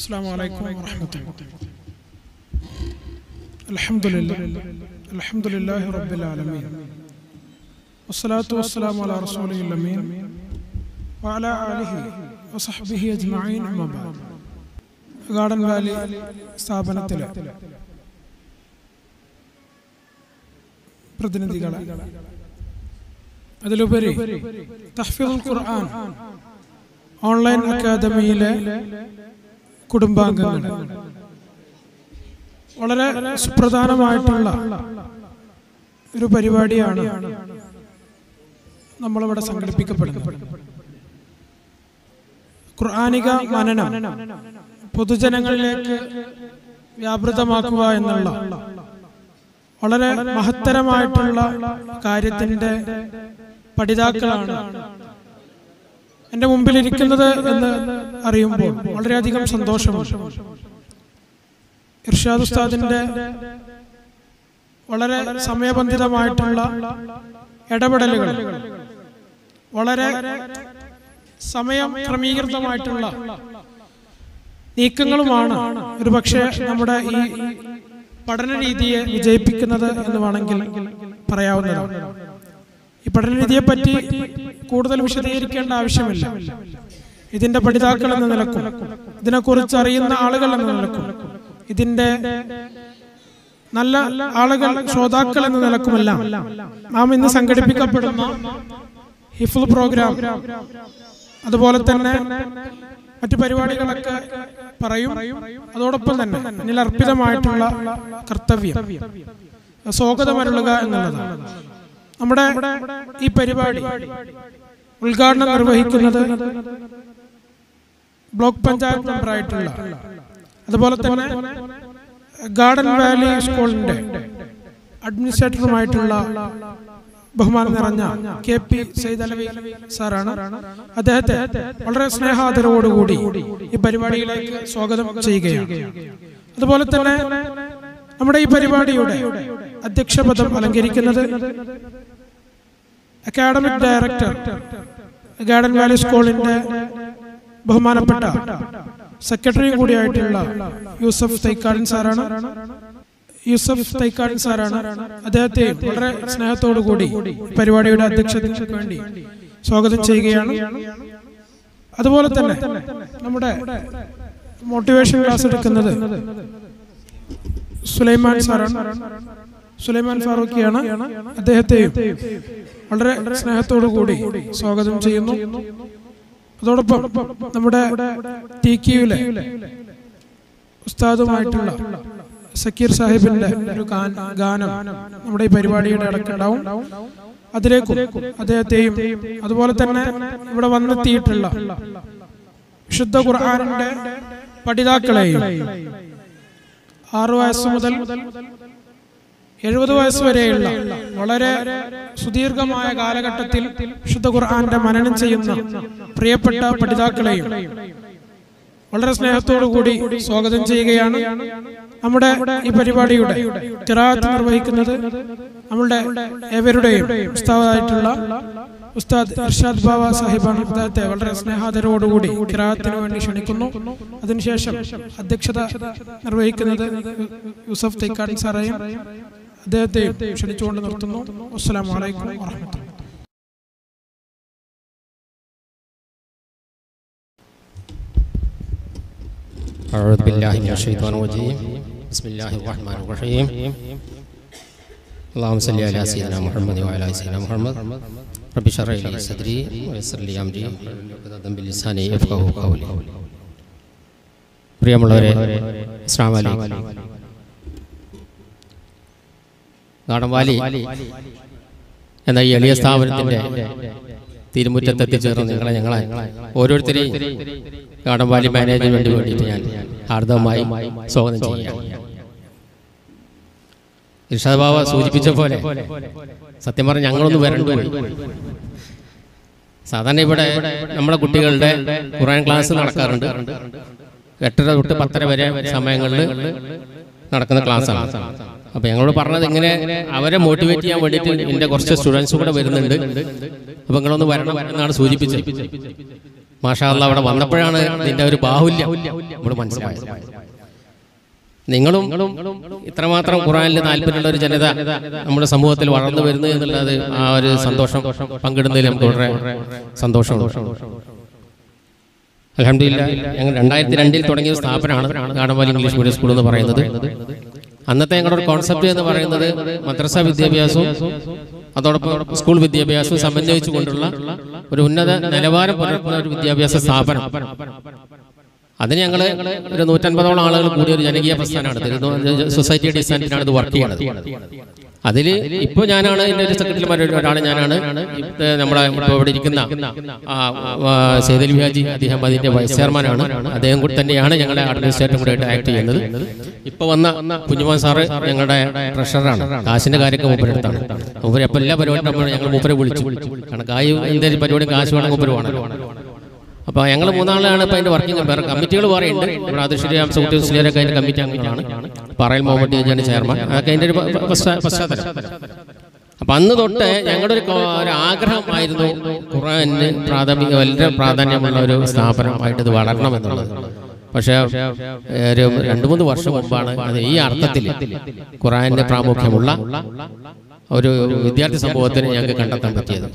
السلام عليكم ورحمة الله. الحمد لله رب العالمين والصلاة والسلام على رسوله الأمين وعلى آله وصحبه أجمعين أما بعد. Garden Valley സ്ഥാപനത്തിലെ പ്രതിനിധികളെ, അതിലുപരി തഹ്ഫീദുൽ ഖുർആൻ ഓൺലൈൻ അക്കാദമിയിലെ കുടുംബാംഗങ്ങൾ, വളരെ സുപ്രധാനമായിട്ടുള്ള ഒരു പരിപാടിയാണ് നമ്മളിവിടെ സംഘടിപ്പിക്കപ്പെടുന്നത്. ഖുർആനിക മനനം പൊതുജനങ്ങളിലേക്ക് വ്യാപൃതമാക്കുക എന്നുള്ള വളരെ മഹത്തരമായിട്ടുള്ള കാര്യത്തിന്റെ പഠിതാക്കളാണ് എൻ്റെ മുമ്പിലിരിക്കുന്നത് എന്ന് അറിയുമ്പോൾ വളരെയധികം സന്തോഷമുണ്ട്. ഇർഷാദ് ഉസ്താദിന്റെ വളരെ സമയബന്ധിതമായിട്ടുള്ള ഇടപെടലുകൾ, വളരെ സമയം ക്രമീകൃതമായിട്ടുള്ള നീക്കങ്ങളുമാണ് ഒരുപക്ഷെ നമ്മുടെ ഈ പഠന രീതിയെ വിജയിപ്പിക്കുന്നത് എന്ന് വേണമെങ്കിൽ പറയാവുന്നതാണ്. ഈ പഠന രീതിയെ പറ്റി കൂടുതൽ വിശദീകരിക്കേണ്ട ആവശ്യമില്ല. ഇതിന്റെ പഠിതാക്കൾ എന്ന നിലക്കും, ഇതിനെക്കുറിച്ച് അറിയുന്ന ആളുകൾ എന്ന നിലക്കും, ഇതിന്റെ നല്ല ആളുകൾ, ശ്രോതാക്കൾ എന്ന നിലക്കുമെല്ലാം നാം ഇന്ന് സംഘടിപ്പിക്കപ്പെടുന്ന ഹിഫ്ള് പ്രോഗ്രാം, അതുപോലെ തന്നെ മറ്റു പരിപാടികളൊക്കെ പറയും. അതോടൊപ്പം തന്നെ എന്നിൽ അർപ്പിതമായിട്ടുള്ള കർത്തവ്യം സ്വാഗതമരുളുക എന്നുള്ളതാണ്. നമ്മുടെ ഈ പരിപാടി ഉദ്ഘാടനം നിർവഹിക്കുന്നത് ബ്ലോക്ക് പഞ്ചായത്ത് മെമ്പറായിട്ടുള്ള, അതുപോലെ തന്നെ ഗാർഡൻ വാലി സ്കൂളിന്റെ അഡ്മിനിസ്ട്രേറ്ററുമായിട്ടുള്ള ബഹുമാനം നിറഞ്ഞ KP സയ്യിദ് അലവി സാറാണ്. അദ്ദേഹത്തെ വളരെ സ്നേഹാദരവോടുകൂടി ഈ പരിപാടിയിലേക്ക് സ്വാഗതം ചെയ്യുകയാണ്. അതുപോലെ തന്നെ നമ്മുടെ ഈ പരിപാടിയുടെ അധ്യക്ഷ പദം അലങ്കരിക്കുന്നത് അക്കാഡമിക് ഡയറക്ടർ ഗാർഡൻ വാലി സ്കൂളിന്റെ ബഹുമാനപ്പെട്ട സെക്രട്ടറി കൂടിയായിട്ടുള്ള യൂസഫ് തൈക്കാടൻ സാറാണ്. അദ്ദേഹത്തെ വളരെ സ്നേഹത്തോടു കൂടി പരിപാടിയുടെ അധ്യക്ഷതയ്ക്ക് വേണ്ടി സ്വാഗതം ചെയ്യുകയാണ്. അതുപോലെ തന്നെ നമ്മുടെ മോട്ടിവേഷൻ ക്ലാസ് എടുക്കുന്നത് സുലൈമാൻ ഫാറൂഖിയാണ്. അദ്ദേഹത്തെയും വളരെ സ്നേഹത്തോടു കൂടി സ്വാഗതം ചെയ്യുന്നു. അതോടൊപ്പം നമ്മുടെ TQയിലെ ഉസ്താദുമായിട്ടുള്ള സക്കീർ സാഹിബിന്റെ ഒരു ഗാനം നമ്മുടെ ഈ പരിപാടിയുടെ ഇടയ്ക്കുണ്ടാവും. അതിലേക്കും അദ്ദേഹത്തെയും, അതുപോലെ തന്നെ ഇവിടെ വന്നെത്തിയിട്ടുള്ള വിശുദ്ധ ഖുർആനിന്റെ പഠിതാക്കളെയും 6 വയസ്സ് മുതൽ 70 വയസ്സ് വരെയുള്ള വളരെ സുദീർഘമായ കാലഘട്ടത്തിൽ വിശുദ്ധ ഖുർആന്റെ മനനം ചെയ്യുന്ന പ്രിയപ്പെട്ട പഠിതാക്കളെയും വളരെ സ്നേഹത്തോടു കൂടി സ്വാഗതം ചെയ്യുകയാണ്. നമ്മുടെ ഈ പരിപാടിയുടെ ഖിറാഅത്ത് നിർവഹിക്കുന്നത് നമ്മുടെ ഏവരുടെയും ഉസ്താദായിട്ടുള്ള ഉസ്താദ് ഇർഷാദ് ബാവ സാഹിബാണ്. അദ്ദേഹത്തെ വളരെ സ്നേഹാദരവോടുകൂടി ഖിറാഅത്തിന് വേണ്ടി ക്ഷണിക്കുന്നു. അതിനുശേഷം അധ്യക്ഷത നിർവഹിക്കുന്നത് യൂസഫ് തൈക്കാടൻ സാറേയും അദ്ദേഹത്തെയും ക്ഷണിച്ചുകൊണ്ട് നിർത്തുന്നു. അസ്സലാമു അലൈക്കും വറഹ്മത്തുള്ളാഹി. أعوذ بالله من الشيطان الرجيم. بسم الله الرحمن الرحيم. اللهم صل على سيدنا محمد وعلى آل سيدنا محمد. رب اشرح لي صدري ويسر لي أمري واحلل عقدة من لساني يفقهوا قولي. പ്രിയമുള്ളവരെ, അസ്സലാമു അലൈക്കും. ഗാർഡൻ വാലി എന്ന ഈ എളിയ സ്ഥാപനത്തിന്റെ തിരുമുറ്റത്തെത്തിച്ചേർന്ന് ഞങ്ങളെ ഓരോരുത്തരെയും ഗാർഡൻ വാലി മാനേജ്മെന്റ് വേണ്ടിയിട്ട് ഞാൻ ഹാർദവമായി സ്വാഗതം ചെയ്യുകയാണ്. ഇർഷാദ് ബാവ സൂചിപ്പിച്ച പോലെ സത്യം പറഞ്ഞ ഞങ്ങളൊന്ന് വരണ്ടുപോയി. സാധാരണ ഇവിടെ നമ്മുടെ കുട്ടികളുടെ ഖുർആൻ ക്ലാസ് നടക്കാറുണ്ട്. 8:30 തൊട്ട് 10:30 വരെ സമയങ്ങളിൽ നടക്കുന്ന ക്ലാസ്സാണ്. അപ്പോൾ ഞങ്ങളോട് പറഞ്ഞത് ഇങ്ങനെ അവരെ മോട്ടിവേറ്റ് ചെയ്യാൻ വേണ്ടിയിട്ട് എൻ്റെ കുറച്ച് സ്റ്റുഡൻസ് കൂടെ വരുന്നുണ്ട്, അപ്പോൾ നിങ്ങളൊന്ന് വരണം എന്നാണ് സൂചിപ്പിച്ചത്. മാഷാ അല്ലാഹ് അവിടെ വന്നപ്പോഴാണ് ഇതിൻ്റെ ഒരു ബാഹുല്യം നമ്മൾ മനസ്സിലായത്. നിങ്ങളും ഇത്രമാത്രം ഖുർആനിൽ താല്പര്യമുള്ള ഒരു ജനത നമ്മുടെ സമൂഹത്തിൽ വളർന്നു വരുന്നു എന്നുള്ളത് ആ ഒരു സന്തോഷം പങ്കിടുന്നതിൽ നമുക്ക് വളരെ സന്തോഷമുണ്ട്. അൽഹംദുലില്ലാഹ് ഞങ്ങൾ 2002 തുടങ്ങിയ സ്ഥാപനമാണ് ഗാർഡൻവാലി ഇംഗ്ലീഷ് മീഡിയം സ്കൂൾ എന്ന് പറയുന്നത്. അന്നത്തെ ഞങ്ങളുടെ ഒരു കോൺസെപ്റ്റ് എന്ന് പറയുന്നത് മദ്രസ വിദ്യാഭ്യാസവും അതോടൊപ്പം സ്കൂൾ വിദ്യാഭ്യാസവും സമന്വയിച്ചുകൊണ്ടുള്ള ഒരു ഉന്നത നിലവാരം പുലർത്തുന്ന ഒരു വിദ്യാഭ്യാസ സ്ഥാപനം. അതിന് ഞങ്ങൾ ഒരു 150ഓളം ആളുകൾ കൂടിയ ഒരു ജനകീയ പ്രസ്ഥാനമാണ്. സൊസൈറ്റി ഡിസൈനിലാണ് ഇത് വർക്ക് ചെയ്യുന്നത്. അതിൽ ഇപ്പോൾ ഞാനാണ് എൻ്റെ ഒരു സെക്രട്ടറിമാരിൽ ഒരാൾ ഞാനാണ്. നമ്മളെ ഇപ്പോൾ ഇവിടെ ഇരിക്കുന്ന സൈദലി ഹാജി, അദ്ദേഹം അതിൻ്റെ വൈസ് ചെയർമാനാണ്. അദ്ദേഹം കൂടി തന്നെയാണ് ഞങ്ങളുടെ അഡ്മിനിസ്ട്രേറ്റർ കൂടെ ആയിട്ട് ആക്ട് ചെയ്യുന്നത്. ഇപ്പോൾ വന്ന കുഞ്ഞുമാൻ സാറ് ഞങ്ങളുടെ ട്രഷററാണ്. കാശിൻ്റെ കാര്യമൊക്കെ മൂപ്പരെടുത്താണ്. മൂപ്പര് അപ്പോൾ എല്ലാ പരിപാടിയും ഞങ്ങൾ മൂപ്പരെ വിളിച്ചു. കാരണം എന്തെങ്കിലും പരിപാടി കാശ് വേണം മൂപ്പര് വേണമല്ലോ. അപ്പോൾ ഞങ്ങൾ 3 ആളാണ് ഇപ്പോൾ അതിൻ്റെ വർക്കിംഗ്. വേറെ കമ്മിറ്റികൾ പറയുന്നുണ്ട്. ഇവിടെ ആദർശ്ശേരി സുഹൃത്തുക്കളൊക്കെ അതിൻ്റെ കമ്മിറ്റി അംഗങ്ങളാണ്. പറയൽ മുഹമ്മദ് ഹാജിയാണ് ചെയർമാൻ. അതൊക്കെ അതിൻ്റെ ഒരു പശ്ചാത്തലം. അപ്പം അന്ന് തൊട്ട് ഞങ്ങളുടെ ഒരു ആഗ്രഹമായിരുന്നു ഖുർആനിന് വളരെ പ്രാധാന്യമുള്ള ഒരു സ്ഥാപനമായിട്ട് ഇത് വളരണം എന്നുള്ളത്. പക്ഷേ ഒരു 2-3 വർഷം മുമ്പാണ് അത് ഈ അർത്ഥത്തിൽ ഖുർആനിൻ്റെ പ്രാമുഖ്യമുള്ള ഒരു വിദ്യാർത്ഥി സമൂഹത്തിന് ഞങ്ങൾക്ക് കണ്ടെത്താൻ പറ്റിയത്.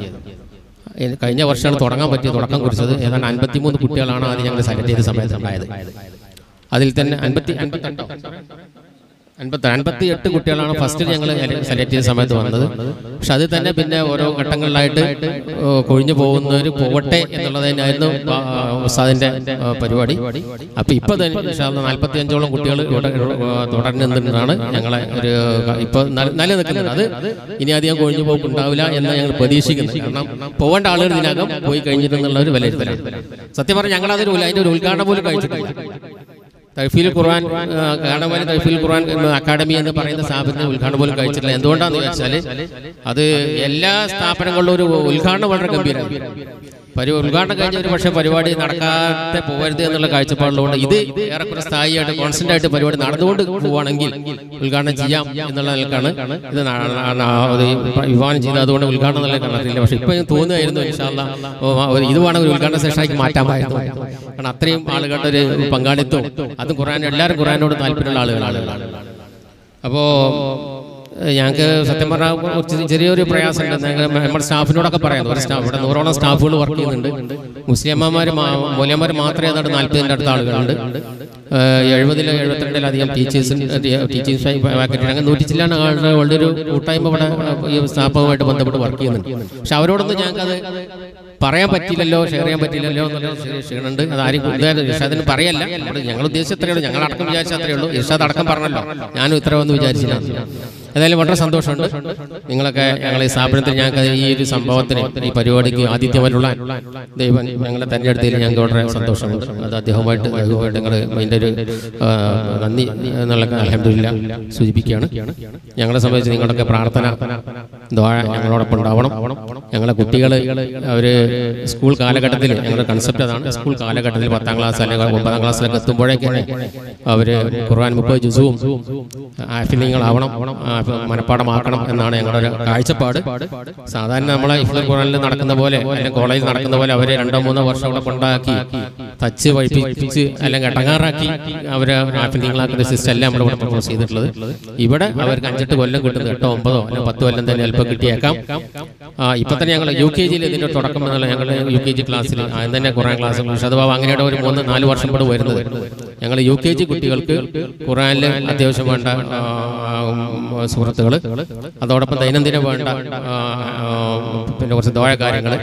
കഴിഞ്ഞ വർഷമാണ് തുടങ്ങാൻ പറ്റിയ തുടക്കം കുറിച്ചത്. ഏതാണ്ട് 53 കുട്ടികളാണ് ആദ്യം ഞങ്ങൾ സെലക്ട് ചെയ്ത സമയത്ത് ഉണ്ടായത്. അതിൽ തന്നെ 58 കുട്ടികളാണ് ഫസ്റ്റ് ഞങ്ങൾ സെലക്ട് ചെയ്ത സമയത്ത് വന്നത്. പക്ഷെ അതിൽ തന്നെ പിന്നെ ഓരോ ഘട്ടങ്ങളിലായിട്ട് കൊഴിഞ്ഞു പോകുന്നവർ പോവട്ടെ എന്നുള്ളത് തന്നെയായിരുന്നു ഉസ്താദിൻ്റെ പരിപാടി. അപ്പോൾ ഇപ്പോൾ തന്നെ 45ഓളം കുട്ടികൾ തുടരുന്നതാണ് ഞങ്ങളെ ഒരു ഇപ്പോൾ നിലനിൽക്കുന്നത്. അത് ഇനി അധികം കൊഴിഞ്ഞു പോക്കുണ്ടാവില്ല എന്ന് ഞങ്ങൾ പ്രതീക്ഷിക്കുന്നത്. കാരണം പോകേണ്ട ആളുകൾ ഇതിനകം പോയി കഴിഞ്ഞിട്ടുള്ള ഒരു വിലയിരുത്തലാണ്. സത്യം പറഞ്ഞാൽ ഞങ്ങൾ അതിൻ്റെ ഒരു ഉദ്ഘാടനം പോലും കഴിച്ചിട്ടില്ല. തഹ്ഫീൽ ഖുർആൻ ഗാർഡൻവാലി തഹ്ഫീൽ ഖുർആൻ അക്കാഡമി എന്ന് പറയുന്ന സ്ഥാപനത്തിന് ഉദ്ഘാടനം പോലും കഴിച്ചിട്ടില്ല. എന്തുകൊണ്ടാണെന്ന് വെച്ചാൽ അത് എല്ലാ സ്ഥാപനങ്ങളിലും ഒരു ഉദ്ഘാടനം വളരെ ഗംഭീരമാണ്. ഉദ്ഘാടനം കഴിഞ്ഞ ഒരു പക്ഷേ പരിപാടി നടക്കാതെ പോകരുത് എന്നുള്ള കാഴ്ചപ്പാടിലുകൊണ്ട് ഇത് ഏറെക്കുറെ സ്ഥായിയായിട്ട് കോൺസ്റ്റന്റ് ആയിട്ട് പരിപാടി നടന്നുകൊണ്ട് പോവുകയാണെങ്കിൽ ഉദ്ഘാടനം ചെയ്യാം എന്നുള്ള നിലക്കാണ് ഇത് വിവാഹം ചെയ്ത്. അതുകൊണ്ട് ഉദ്ഘാടനം നല്ല കണ്ടിട്ടില്ല. പക്ഷെ ഇപ്പം തോന്നുകയായിരുന്നു ഇൻഷാ അല്ലാഹ് ഇത് വേണം ഒരു ഉദ്ഘാടന സെഷനാക്കി മാറ്റാമായിരുന്നു. കാരണം അത്രയും ആളുകളുടെ ഒരു പങ്കാളിത്തവും അതും എല്ലാവരും ഖുർആനോട് താല്പര്യമുള്ള ആളുകളാണ്. അപ്പോൾ ഞങ്ങൾക്ക് സത്യം പറഞ്ഞാൽ ചെറിയൊരു പ്രയാസമുണ്ട്. നമ്മുടെ സ്റ്റാഫിനോടൊക്കെ പറയാം. ഒരു സ്റ്റാഫ് ഇവിടെ 100ഓളം സ്റ്റാഫുകൾ വർക്ക് ചെയ്യുന്നുണ്ട്. മുസ്ലിംമാർ മൗലന്മാർ മാത്രമേ ഏതാണ്ട് 40ൻ്റെ അടുത്ത ആളുകളുണ്ട്. 70-72 ടീച്ചേഴ്സ് വാക്കറ്റ് അങ്ങനെ 100 ചില്ലാണ് ആളുടെ വളരെ ഒരു കൂട്ടായ്മ ഇവിടെ ഈ സ്ഥാപനവുമായിട്ട് ബന്ധപ്പെട്ട് വർക്ക് ചെയ്യുന്നുണ്ട്. പക്ഷെ അവരോടൊന്നും ഞങ്ങൾക്കത് പറയാൻ പറ്റില്ലല്ലോ, ഷെയർ ചെയ്യാൻ പറ്റില്ലല്ലോ എന്നുള്ള ക്ഷീണുണ്ട്. അതാരും ഇർഷാദിന് പറയല്ല. ഞങ്ങൾ ഉദ്ദേശിച്ച അത്രയേ ഉള്ളൂ. ഞങ്ങളടക്കം വിചാരിച്ച അത്രയേ ഉള്ളൂ. ഇർഷാദ് അടക്കം പറഞ്ഞല്ലോ, ഞാനും ഇത്ര ഒന്നും വിചാരിച്ചില്ല. ഏതായാലും വളരെ സന്തോഷമുണ്ട്. നിങ്ങളൊക്കെ ഞങ്ങളെ ഈ സ്ഥാപനത്തിൽ ഞങ്ങൾക്ക് ഈ ഒരു സംഭവത്തിന് ഈ പരിപാടിക്ക് ആതിഥ്യമായിട്ടുള്ള ദൈവം ഞങ്ങളെ തെരഞ്ഞെടുത്തതിൽ ഞങ്ങൾക്ക് വളരെ സന്തോഷമുണ്ട്. അത് അദ്ദേഹവുമായിട്ട് ഞങ്ങൾ അതിൻ്റെ ഒരു നന്ദി എന്നുള്ള അൽഹംദുലില്ലാഹ് സൂചിപ്പിക്കുകയാണ്. ഞങ്ങളെ സംബന്ധിച്ച് നിങ്ങളൊക്കെ പ്രാർത്ഥന ദുആ ഞങ്ങളോടൊപ്പം ഉണ്ടാവണം. ഞങ്ങളെ കുട്ടികൾ അവർ സ്കൂൾ കാലഘട്ടത്തിൽ ഞങ്ങളുടെ കൺസെപ്റ്റ് അതാണ്. സ്കൂൾ കാലഘട്ടത്തിൽ 10ാം ക്ലാസ് അല്ലെങ്കിൽ 9ാം ക്ലാസ്സിലൊക്കെ എത്തുമ്പോഴേക്കാണ് അവർ ഖുർആൻ 30 ജുസുവും ഹാഫിളീങ്ങളാവണം, മനപ്പാടമാക്കണം എന്നാണ് ഞങ്ങളുടെ ഒരു കാഴ്ചപ്പാട്. സാധാരണ നമ്മളെ ഹിഫ്ളുൽ ഖുർആനിൽ നടക്കുന്ന പോലെ അല്ലെങ്കിൽ കോളേജിൽ നടക്കുന്ന പോലെ അവരെ 2-3 വർഷം അവിടെ കൊണ്ടാക്കി തച്ച് വഴിപ്പിച്ച് അല്ലെങ്കിൽ എട്ടങ്ങാറാക്കി അവരെ ഹാഫിളീങ്ങളാക്കുന്ന സിസ്റ്റം അല്ല നമ്മളിവിടെ പ്രൊപ്പോസ് ചെയ്തിട്ടുള്ളത്. ഇവിടെ അവർക്ക് 5-8 കൊല്ലം കിട്ടുന്നത് 8-9 അല്ലെങ്കിൽ 10 കൊല്ലം തന്നെ ചിലപ്പോൾ കിട്ടിയേക്കാം. ഇപ്പം തന്നെ ഞങ്ങൾ UKG ഇതിൻ്റെ തുടക്കം എന്നുള്ള ഞങ്ങളുടെ UKG ക്ലാസ്സിൽ ആദ്യം തന്നെ ഖുർആൻ ക്ലാസ് ഷദബാബ് അങ്ങനെയുടെ ഒരു 3-4 വർഷം കൂടെ വരുന്നത്. ഞങ്ങൾ UKG കുട്ടികൾക്ക് ഖുർആനിൽ അത്യാവശ്യം വേണ്ട സുഹൃത്തുക്കൾ, അതോടൊപ്പം ദൈനംദിനം വേണ്ട പിന്നെ കുറച്ച് ദുആ കാര്യങ്ങൾ,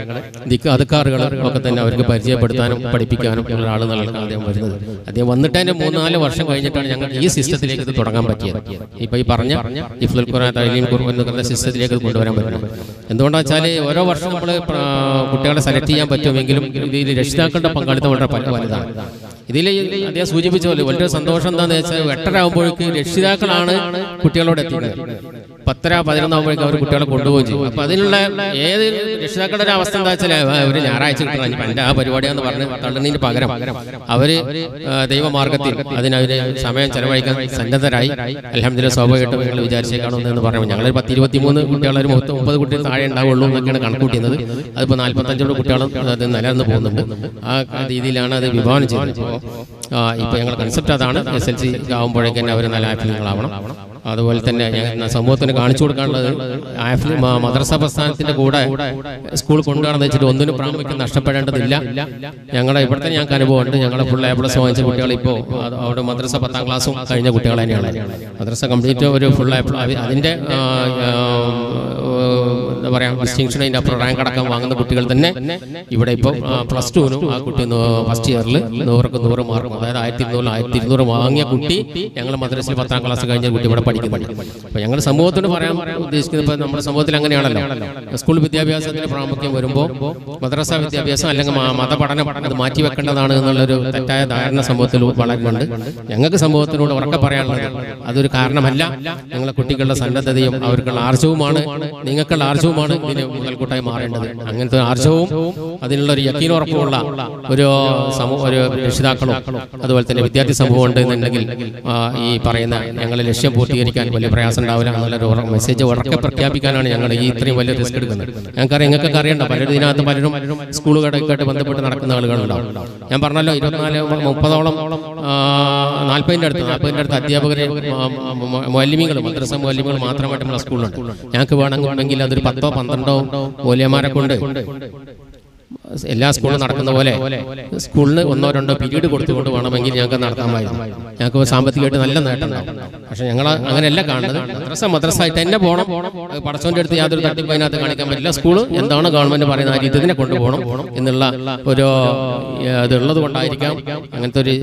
അദ്കാറുകൾ ഒക്കെ തന്നെ അവർക്ക് പരിചയപ്പെടുത്താനും പഠിപ്പിക്കാനും ഉള്ള ആളെന്നുള്ളതാണ് അദ്ദേഹം വരുന്നത്. അദ്ദേഹം വന്നിട്ട് തന്നെ 3-4 വർഷം കഴിഞ്ഞിട്ടാണ് ഞങ്ങൾ ഈ സിസ്റ്റത്തിലേക്ക് ഇത് തുടങ്ങാൻ പറ്റിയത്. ഇപ്പം ഈ പറഞ്ഞ ഹിഫ്ളുൽ ഖുർആൻ തഅലീം ഖുർആൻ എന്ന സിസ്റ്റത്തിലേക്ക് കൊണ്ടുവരാൻ പറ്റണം. എന്തുകൊണ്ടാണെന്ന് വെച്ചാൽ ഓരോ വർഷം നമ്മൾ കുട്ടികളെ സെലക്ട് ചെയ്യാൻ പറ്റുമെങ്കിലും ഇതിൽ രക്ഷിതാക്കളുടെ പങ്കാളിത്തം വളരെ വലുതാണ്. ഇതിൽ അദ്ദേഹം സൂചിപ്പിച്ച പോലെ വളരെ സന്തോഷം എന്താണെന്ന് വെച്ചാൽ 8:30 ആകുമ്പോഴേക്ക് രക്ഷിതാക്കളാണ് കുട്ടികളോട് എത്തുന്നത്. 10-11 അവർ കുട്ടികളെ കൊണ്ടുപോവുകയും ചെയ്യും. അപ്പോൾ അതിനുള്ള ഏത് രക്ഷിതാക്കളുടെ ഒരു അവസ്ഥ എന്താ വെച്ചാൽ ഒരു ഞായറാഴ്ച കിട്ടണം, ഇപ്പം എൻ്റെ ആ പരിപാടിയാന്ന് പറഞ്ഞ് തള്ളുന്നതിന് പകരം അവർ ദൈവമാർഗത്തിൽ അതിനവർ സമയം ചെലവഴിക്കാൻ സന്നദ്ധരായി. അൽഹംദുലില്ലാഹ് സ്വാഭാവികമായിട്ടും ഞങ്ങൾ വിചാരിച്ചേക്കാണോ എന്ന് പറഞ്ഞു. ഞങ്ങൾ 10-23 കുട്ടികൾ, ഒരു 30 കുട്ടികൾ താഴെ ഉണ്ടാവുള്ളൂ എന്നൊക്കെയാണ് കണക്കൂട്ടിയത്. അതിപ്പോൾ 45 കുട്ടികളും അത് നിലനിന്ന് പോകുന്നുണ്ട്. ആ രീതിയിലാണ് അത് വിഭാവനം ചെയ്യുന്നത്. ഇപ്പോൾ ഞങ്ങളുടെ കൺസെപ്റ്റ് അതാണ്. SLC ആകുമ്പോഴേക്കും തന്നെ അവർ നല്ല ആഫിലുകളാവണം. അതുപോലെ തന്നെ സമൂഹത്തിന് കാണിച്ചു കൊടുക്കാനുള്ളത് മദ്രസ പ്രസ്ഥാനത്തിൻ്റെ കൂടെ സ്കൂൾ കൊണ്ടുപോകണമെന്ന് വെച്ചിട്ട് ഒന്നിനും പ്രാമുഖ്യം നഷ്ടപ്പെടേണ്ടതില്ല. ഞങ്ങളുടെ ഇവിടെ തന്നെ ഞങ്ങൾക്ക് അനുഭവമുണ്ട്. ഞങ്ങളുടെ ഫുൾ A+ വാങ്ങിച്ച കുട്ടികൾ ഇപ്പോൾ അവിടെ മദ്രസ 10ാം ക്ലാസ്സും കഴിഞ്ഞ കുട്ടികൾ തന്നെയാണ്. മദ്രസ കംപ്ലീറ്റ് ഒരു ഫുൾ A+, അതിൻ്റെ എന്താ പറയുക ഡിസ്റ്റിങ്ഷൻ, അതിൻ്റെ അപ്പുറം റാങ്ക് അടക്കം വാങ്ങുന്ന കുട്ടികൾ തന്നെ ഇവിടെ ഇപ്പോൾ +2 ആ കുട്ടി ഫസ്റ്റ് ഇയറിൽ 100-100 മാർക്ക്, അതായത് 1200 വാങ്ങിയ കുട്ടി ഞങ്ങൾ മദ്രസയിൽ 10ാം ക്ലാസ് കഴിഞ്ഞ കുട്ടി ഇവിടെ പഠിക്കുന്നു. അപ്പോൾ ഞങ്ങൾ സമൂഹത്തിന് പറയാൻ ഉദ്ദേശിക്കുന്നത്, ഇപ്പോൾ നമ്മുടെ സമൂഹത്തിൽ അങ്ങനെയാണല്ലോ, സ്കൂൾ വിദ്യാഭ്യാസത്തിന് പ്രാമുഖ്യം വരുമ്പോൾ മദ്രസ വിദ്യാഭ്യാസം അല്ലെങ്കിൽ മതപഠനം അത് മാറ്റിവെക്കേണ്ടതാണ് എന്നുള്ളൊരു തെറ്റായ ധാരണ സമൂഹത്തിൽ വളരുന്നുണ്ട്. ഞങ്ങൾക്ക് സമൂഹത്തിനോട് ഉറക്കെ പറയാനുള്ളത് അതൊരു കാരണമല്ല. ഞങ്ങളെ കുട്ടികളുടെ സന്നദ്ധതയും അവർക്കുള്ള ആർജവുമാണ്, നിങ്ങൾക്കുള്ള ആർജവുമാണ് ഇതിന് മുതൽക്കൂട്ടായി മാറേണ്ടത്. അങ്ങനത്തെ ആർജവും അതിനുള്ള ഒരു യക്കീനുറപ്പുള്ള ഒരു രക്ഷിതാക്കളും അതുപോലെ തന്നെ വിദ്യാർത്ഥി സമൂഹം ഉണ്ട് എന്നുണ്ടെങ്കിൽ ഈ പറയുന്ന ഞങ്ങളെ ലക്ഷ്യം പൂർത്തീകരിക്കാൻ വലിയ പ്രയാസം ഉണ്ടാവില്ല എന്നുള്ളൊരു മെസ്സേജ് ഉറക്കെ പ്രഖ്യാപിക്കാനാണ് ഞങ്ങൾ ഈ ഇത്രയും വലിയ റിസ്ക് എടുക്കുന്നത്. ഞങ്ങൾക്കറിയാം, നിങ്ങൾക്കൊക്കെ അറിയണ്ട, പലരും ഇതിനകത്ത് പലരും സ്കൂളുകളൊക്കെ ബന്ധപ്പെട്ട് നടക്കുന്ന ആളുകളുണ്ടാവും. ഞാൻ പറഞ്ഞല്ലോ 24-30ഓളം 40ൻ്റെ അടുത്ത് അധ്യാപകരെ മുഅല്ലിമീങ്ങൾ, മദ്രസ മുഅല്ലിമീങ്ങൾ മാത്രമായിട്ടുള്ള സ്കൂളുണ്ട്. ഞങ്ങൾക്ക് വേണമെങ്കിൽ അതൊരു 10-12 മൂല്യന്മാരെ കൊണ്ട് എല്ലാ സ്കൂളിലും നടക്കുന്ന പോലെ സ്കൂളിന് 1-2 പീരീഡ് കൊടുത്തുകൊണ്ട് വേണമെങ്കിൽ ഞങ്ങൾക്ക് നടത്താമായിരുന്നു. ഞങ്ങൾക്ക് സാമ്പത്തികമായിട്ട് നല്ല നേട്ടം ഉണ്ടാവും. പക്ഷെ ഞങ്ങൾ അങ്ങനെയല്ല കാണുന്നത്. മദ്രസ ആയിട്ട് തന്നെ പോകണം. പടച്ചോൻ്റെ അടുത്ത് യാതൊരു തട്ടിപ്പ് അതിനകത്ത് കാണിക്കാൻ പറ്റില്ല. സ്കൂള് എന്താണ് ഗവൺമെന്റ് പറയുന്ന ആ രീതിനെ കൊണ്ടുപോകണം എന്നുള്ള ഒരു ഇതുള്ളത് കൊണ്ടായിരിക്കാം അങ്ങനത്തെ ഒരു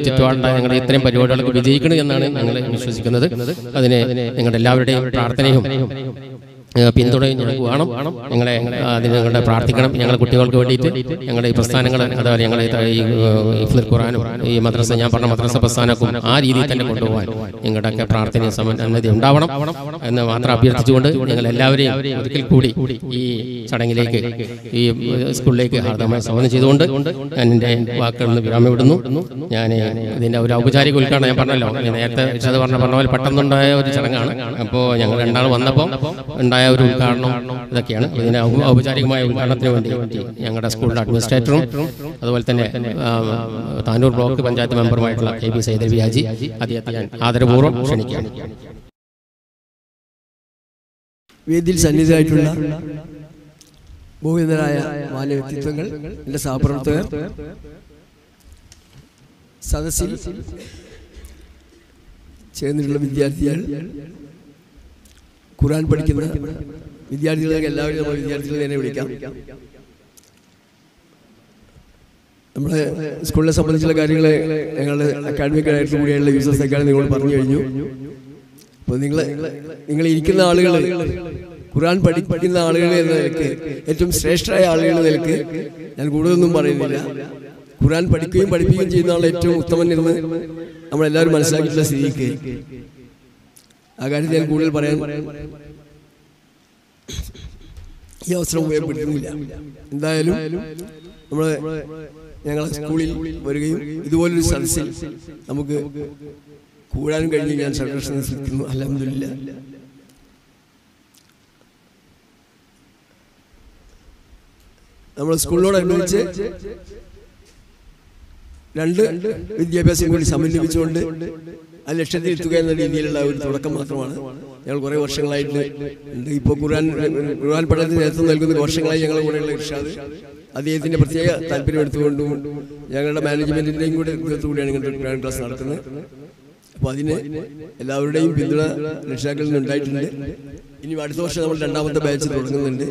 ചുറ്റുപാടുണ്ടായി ഞങ്ങൾ ഇത്രയും പരിപാടികളൊക്കെ വിജയിക്കണം എന്നാണ് ഞങ്ങൾ വിശ്വസിക്കുന്നത്. അതിന് നിങ്ങളുടെ എല്ലാവരുടെയും പ്രാർത്ഥനയും പിന്തുണയും ഞങ്ങൾക്ക് വേണം. നിങ്ങളെ അതിന് നിങ്ങളുടെ പ്രാർത്ഥിക്കണം. ഞങ്ങളുടെ കുട്ടികൾക്ക് വേണ്ടിയിട്ട് ഞങ്ങളുടെ ഈ പ്രസ്ഥാനങ്ങൾ, അതുപോലെ ഞങ്ങൾ ഈ ഹിഫ്ളുൽ ഖുർആനും ഈ മദ്രസ, ഞാൻ പറഞ്ഞ മദ്രസ പ്രസ്ഥാനക്കും ആ രീതിയിൽ തന്നെ കൊണ്ടുപോകാൻ നിങ്ങളുടെയൊക്കെ പ്രാർത്ഥനയും സന്നദ്ധത ഉണ്ടാവണം എന്ന് മാത്രം അഭ്യർത്ഥിച്ചുകൊണ്ട് ഞങ്ങൾ എല്ലാവരെയും ഒരിക്കൽ കൂടി ഈ ചടങ്ങിലേക്ക്, ഈ സ്കൂളിലേക്ക് ഹാർദമായി സ്വാഗതം ചെയ്തുകൊണ്ട് ഞാൻ എൻ്റെ വാക്കുകളിൽ നിന്ന് വിരാമം വിടുന്നു. ഞാൻ ഇതിൻ്റെ ഒരു ഔപചാരിക ഉദ്ഘാടനം, ഞാൻ പറഞ്ഞല്ലോ നേരത്തെ അത് പറഞ്ഞ പോലെ പെട്ടെന്നുണ്ടായ ഒരു ചടങ്ങാണ്. അപ്പോൾ ഞങ്ങൾ രണ്ടാൾ വന്നപ്പോൾ ഉണ്ടായ ഒരു ഉദ്ഘാടനം ഇതൊക്കെയാണ്. ഇതിന് ഔപചാരികമായ ഉദ്ഘാടനത്തിന് വേണ്ടി ഞങ്ങളുടെ സ്കൂളിലെ അഡ്മിനിസ്ട്രേറ്ററും അതുപോലെ തന്നെ താനൂർ ബ്ലോക്ക് പഞ്ചായത്ത് മെമ്പറുമായിട്ടുള്ള KB സൈദലവി ഹാജി അദ്ദേഹത്തെ ഞാൻ ആദരപൂർവ്വം ക്ഷണിക്കുകയാണ്. വേദിയിൽ സന്നിധിയായിട്ടുള്ള ബഹുമാന്യരായ മാന്യ വ്യക്തിത്വങ്ങൾ, എൻ്റെ സഹപ്രവർത്തകർ, സദസ്സിൽ ചേർന്നിട്ടുള്ള വിദ്യാർത്ഥികൾ, ഖുർആൻ പഠിക്കുന്ന വിദ്യാർത്ഥികളൊക്കെ എല്ലാവരും നമ്മൾ വിദ്യാർത്ഥികളെ തന്നെ വിളിക്കാം. നമ്മുടെ സ്കൂളിനെ സംബന്ധിച്ചുള്ള കാര്യങ്ങൾ ഞങ്ങളുടെ അക്കാഡമിക്കായിട്ട് കൂടിയുള്ള യൂസേഴ്സ് ഒക്കെ നിങ്ങളോട് പറഞ്ഞു കഴിഞ്ഞു. അപ്പോൾ നിങ്ങൾ ഇരിക്കുന്ന ആളുകൾ, ഖുർആൻ പഠിക്കുന്ന ആളുകൾ എന്ന നിലക്ക്, ഏറ്റവും ശ്രേഷ്ഠരായ ആളുകൾ എന്ന നിലക്ക് ഞാൻ കൂടുതലൊന്നും പറയുന്നില്ല. ഖുർആൻ പഠിക്കുകയും പഠിപ്പിക്കുകയും ചെയ്യുന്ന ആൾ ഏറ്റവും ഉത്തമൻ എന്ന് നമ്മളെല്ലാവരും മനസ്സിലാക്കിയിട്ടുള്ള സ്ഥിതിക്ക് ആ കാര്യത്തിൽ ഞാൻ കൂടുതൽ പറയാൻ ഈ അവസരം ഉപയോഗപ്പെടുത്തുന്നില്ല. എന്തായാലും ഞങ്ങളെ സ്കൂളിൽ വരികയും ഇതുപോലൊരു സദസ്സിൽ നമുക്ക് കൂടാനും കഴിഞ്ഞ് ഞാൻ സന്തോഷം ശ്രദ്ധിക്കുന്നു. അൽഹംദുലില്ലാഹ്. നമ്മുടെ സ്കൂളിനോടനുബന്ധിച്ച് 2 വിദ്യാഭ്യാസം കൂടി സമന്വയിപ്പിച്ചുകൊണ്ട് ആ ലക്ഷ്യത്തിൽ എത്തുക എന്ന രീതിയിലുള്ള ഒരു തുടക്കം മാത്രമാണ്. ഞങ്ങൾ കുറേ വർഷങ്ങളായിട്ട് ഉണ്ട്. ഇപ്പോൾ ഖുർആൻ പഠനത്തിന് നേതൃത്വം നൽകുന്ന വർഷങ്ങളായി ഞങ്ങളുടെ കൂടെയുള്ള ഇർഷാദ് അദ്ദേഹത്തിൻ്റെ പ്രത്യേക താല്പര്യം എടുത്തുകൊണ്ടും ഞങ്ങളുടെ മാനേജ്മെൻറ്റിൻ്റെയും കൂടെ കൂടിയാണ് ഇങ്ങനത്തെ ഖുർആൻ ക്ലാസ് നടത്തുന്നത്. അപ്പോൾ അതിന് എല്ലാവരുടെയും പിന്തുണ രക്ഷിതാക്കളിൽ നിന്ന് ഉണ്ടായിട്ടുണ്ട്. ഇനി അടുത്ത വർഷം നമ്മൾ 2ാമത്തെ ബാച്ച് തുടങ്ങുന്നുണ്ട്.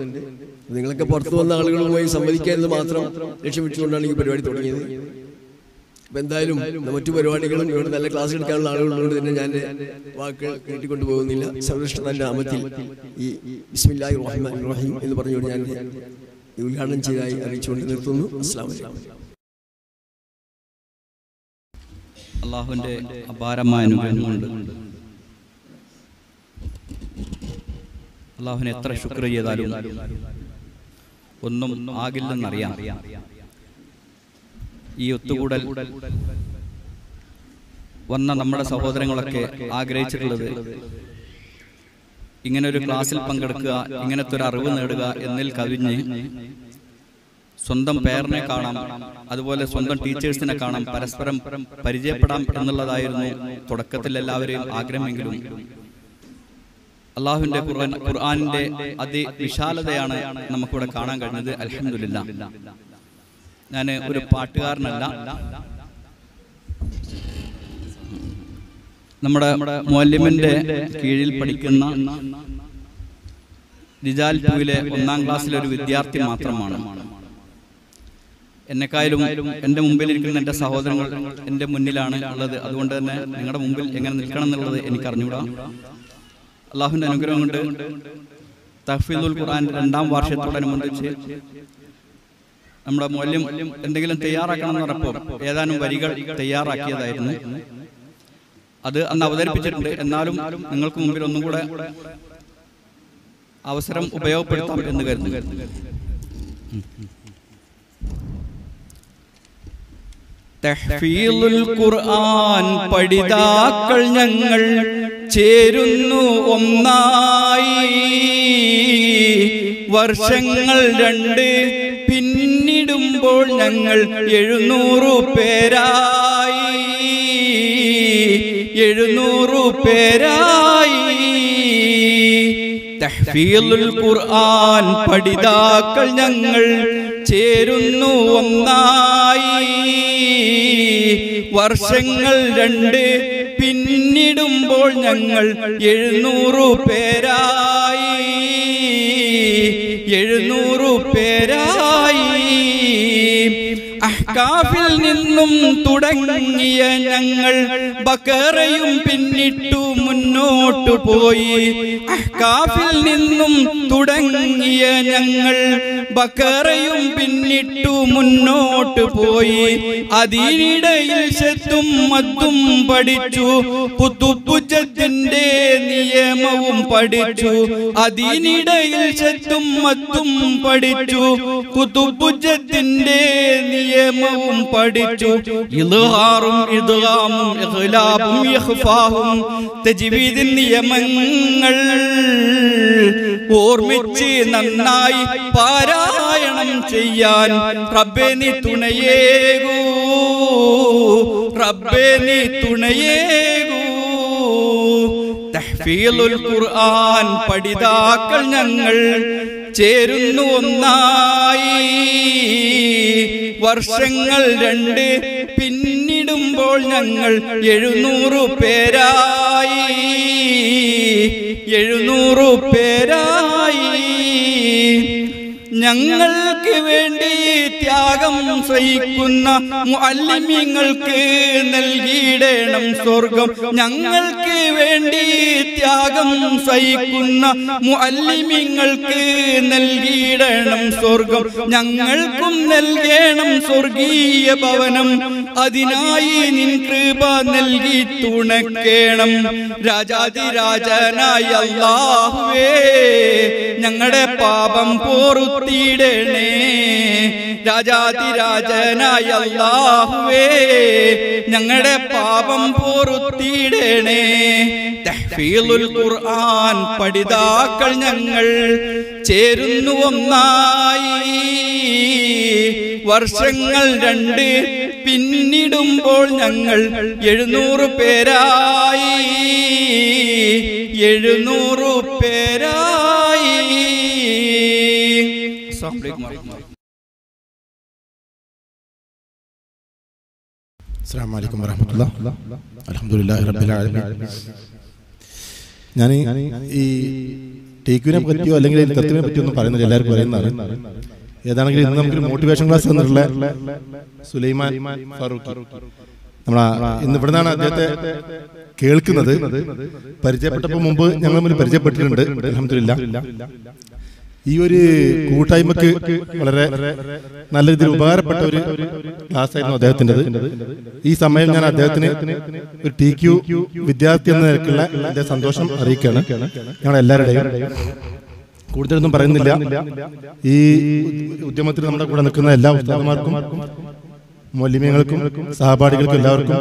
നിങ്ങളൊക്കെ പുറത്തു വന്ന ആളുകളുമായി സംവദിക്കുന്നത് മാത്രം ലക്ഷ്യം വെച്ചുകൊണ്ടാണ് ഈ പരിപാടി തുടങ്ങിയത്. അപ്പം എന്തായാലും മറ്റു പരിപാടികളും ഇവിടെ നല്ല ക്ലാസ് എടുക്കാനുള്ള ആളുകളുള്ളതുകൊണ്ട് തന്നെ ഞാൻ വാക്കുകൾ നീട്ടിക്കൊണ്ടു പോകുന്നില്ല. സർവ്വഷ്ഠ നാമത്തിൽ ഈ ബിസ്മില്ലാഹിർ റഹ്മാനിർ റഹീം എന്ന് പറഞ്ഞുകൊണ്ട് ഞാൻ ഉദ്ഘാടനം ചെയ്തതായി അറിയിച്ചുകൊണ്ട് നിർത്തുന്നു. അസ്സലാമു അലൈക്കും. അള്ളാഹുവിൻ്റെ അപാരമായ അനുഗ്രഹം കൊണ്ട് അള്ളാഹുവിനെ എത്ര ശുക്ർ ചെയ്താലും ഒന്നും ആകില്ലെന്നറിയാം. ഈ ഒത്തുകൂടൽ വന്ന നമ്മുടെ സഹോദരങ്ങളൊക്കെ ആഗ്രഹിച്ചിട്ടുള്ളത് ഇങ്ങനെ ഒരു ക്ലാസ്സിൽ പങ്കെടുക്കുക, ഇങ്ങനത്തെ ഒരു അറിവ് നേടുക എന്നതിൽ കവിഞ്ഞ് സ്വന്തം പേരനെ കാണാം, അതുപോലെ സ്വന്തം ടീച്ചേഴ്സിനെ കാണാം, പരസ്പരം പരിചയപ്പെടാം എന്നുള്ളതായിരുന്നു തുടക്കത്തിൽ എല്ലാവരെയും ആഗ്രഹമെങ്കിലും അള്ളാഹുവിന്റെ ഖുർആനിന്റെ അതിവിശാലതയാണ് നമുക്കിവിടെ കാണാൻ കഴിഞ്ഞത്. അൽഹംദുലില്ലാഹ്. ഞാൻ ഒരു പാട്ടുകാരനല്ല, നമ്മുടെ മുഅല്ലിമിന്റെ കീഴിൽ പഠിക്കുന്ന റിജാൽ 2-ലെ 1-ാം ക്ലാസ്സിലെ ഒരു വിദ്യാർത്ഥി മാത്രമാണ്. എന്നെക്കാളും എൻ്റെ മുമ്പിലിരിക്കുന്ന എൻ്റെ സഹോദരങ്ങൾ എൻ്റെ മുന്നിലാണ് ഉള്ളത്. അതുകൊണ്ട് തന്നെ നിങ്ങളുടെ മുമ്പിൽ എങ്ങനെ നിൽക്കണം എന്നുള്ളത് എനിക്ക് അറിഞ്ഞുകൂടാ. അള്ളാഹുവിൻ്റെ അനുഗ്രഹം കൊണ്ട് തഹ്ഫീദുൽ ഖുർആൻ 2-ാം വാർഷികത്തോടനുബന്ധിച്ച് നമ്മുടെ മുഅല്ലിം എന്തെങ്കിലും തയ്യാറാക്കണം എന്ന് പറഞ്ഞപ്പോൾ ഏതാനും വരികൾ തയ്യാറാക്കിയതായിരുന്നു. അത് അന്ന് അവതരിപ്പിച്ചിട്ടുണ്ട്. എന്നാലും നിങ്ങൾക്ക് മുമ്പിൽ ഒന്നും കൂടെ അവസരം ഉപയോഗപ്പെടുത്താം എന്ന് കരുതുന്നു. തഹ്ഫീദുൽ ഖുർആൻ പഠിതാക്കൾ ഞങ്ങൾ ചേരുന്നു ഒന്നായി, വർഷങ്ങൾ 2 പിന്നിടുമ്പോൾ ഞങ്ങൾ 700 പേരായി, 700 പേരായി. തഹ്ഫീദുൽ ഖുർആൻ പഠിതാക്കൾ ഞങ്ങൾ ചേരുന്നു ഒന്നായി, വർഷങ്ങൾ 2 പിന്നിടുമ്പോൾ ഞങ്ങൾ 700 പേരായി, 700 പേരായി. അഹ്കാഫിൽ നിന്നും തുടങ്ങിയ ഞങ്ങൾ ബഖറയും പിന്നിട്ടു മുന്നോട്ടു പോയി, അഹ്കാഫിൽ നിന്നും തുടങ്ങിയ ഞങ്ങൾ ബഖറയും പിന്നിട്ടു മുന്നോട്ടു പോയി. അതിനിടയിൽ ശത്തും മത്തും പഠിച്ചു, കുതുബുജത്തിന്റെ നിയമവും പഠിച്ചു. അതിനിടയിൽ ശത്തും മത്തും പഠിച്ചു, കുതുബുജത്തിന്റെ നിയമവും പഠിച്ചു. ഇൽഹാറും ഇദ്ഗാമും ഇഖ്ലാബും ഇഖ്ഫാഹും തജ്വീദ് നിയമങ്ങൾ ഓർമ്മിച്ച് നന്നായി പാരായണം ചെയ്യാൻ റബ്ബേ നീ തുണയേകൂ, റബ്ബേ നീ തുണയേകൂ. തഹ്ഫീദുൽ ഖുർആൻ പഠിതാക്കൾ ഞങ്ങൾ ചേരുന്നു ഒന്നായി, വർഷങ്ങൾ 2 പിന്നിടുമ്പോൾ ഞങ്ങൾ 700 പേരായി, 700 പേരായി. ഞങ്ങൾക്ക് വേണ്ടി ത്യാഗം സഹിക്കുന്ന മുഅല്ലിമീങ്ങൾക്ക് നൽകിയിടണം സ്വർഗം, ഞങ്ങൾക്ക് വേണ്ടി ത്യാഗം സഹിക്കുന്ന മുഅല്ലിമീങ്ങൾക്ക് നൽകിയിടണം സ്വർഗം, ഞങ്ങൾക്കും നൽകണം സ്വർഗീയ ഭവനം. അതിനായി നിൻ കൃപ നൽകി തുണക്കേണം. രാജാതിരാജനായ അല്ലാഹുവേ ഞങ്ങളുടെ പാപം പൊറുത്തിടണേ. രാജാതിരാജനായ അല്ലാഹുവേ ഞങ്ങളുടെ പാപം പൊറുത്തിടണേ. തഹ്ഫീദുൽ ഖുർആൻ പഠിതാക്കൾ ഞങ്ങൾ ചേരുന്നു ഒന്നായി, വർഷങ്ങൾ 2 പിന്നിടുമ്പോൾ ഞങ്ങൾ 700 പേരായി, 700 പേരായി. അസ്സലാമു അലൈക്കും വറഹ്മത്തുള്ളാഹി. അൽഹംദുലില്ലാഹി റബ്ബിൽ ആലമീൻ. ഞാൻ ഈ ടേക്കിനെ പറ്റിയോ അല്ലെങ്കിൽ തത്വനെ പറ്റിയോ ഒന്നും പറയുന്നില്ല, എല്ലാവർക്കും പറയുന്നതാണ്. ഏതാണെങ്കിലും ഇന്ന് നമുക്കൊരു മോട്ടിവേഷൻ ക്ലാസ് തന്നിട്ടുള്ള സുലൈമാൻ ഫാറൂഖി, ഇന്ന് ഇവിടെ നിന്നാണ് അദ്ദേഹത്തെ കേൾക്കുന്നത്. പരിചയപ്പെട്ടപ്പോൾ മുമ്പ് ഞങ്ങൾ തമ്മിൽ പരിചയപ്പെട്ടിട്ടുണ്ട്. അൽഹംദുലില്ലാഹ് ഈ ഒരു കൂട്ടായ്മക്ക് വളരെ നല്ല രീതിയിൽ ഉപകാരപ്പെട്ട ഒരു ക്ലാസ് ആയിരുന്നു അദ്ദേഹത്തിൻ്റെത്. ഈ സമയം ഞാൻ അദ്ദേഹത്തിന് ഒരു TQ വിദ്യാർത്ഥി എന്ന നിലയ്ക്കുള്ള എൻ്റെ സന്തോഷം അറിയിക്കുകയാണ് ഞങ്ങൾ എല്ലാവരുടെയും. കൂടുതലൊന്നും പറയുന്നില്ല. ഈ ഉദ്യമത്തിൽ നമ്മുടെ കൂടെ നിൽക്കുന്ന എല്ലാ ഉസ്താദുമാർക്കും മൗലവികൾക്കും സഹപാഠികൾക്കും എല്ലാവർക്കും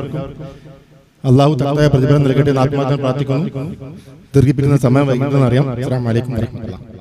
അള്ളാഹു തക്കതായ പ്രതിഫലം നൽകട്ടെ എന്ന് ആത്മാർത്ഥമായി പ്രാർത്ഥിക്കുന്നു. ദീർഘിപ്പിക്കുന്ന സമയം വൈകിട്ടെന്ന് അറിയാം. അസ്സലാമു അലൈക്കും വറഹ്മത്തുള്ളാഹി.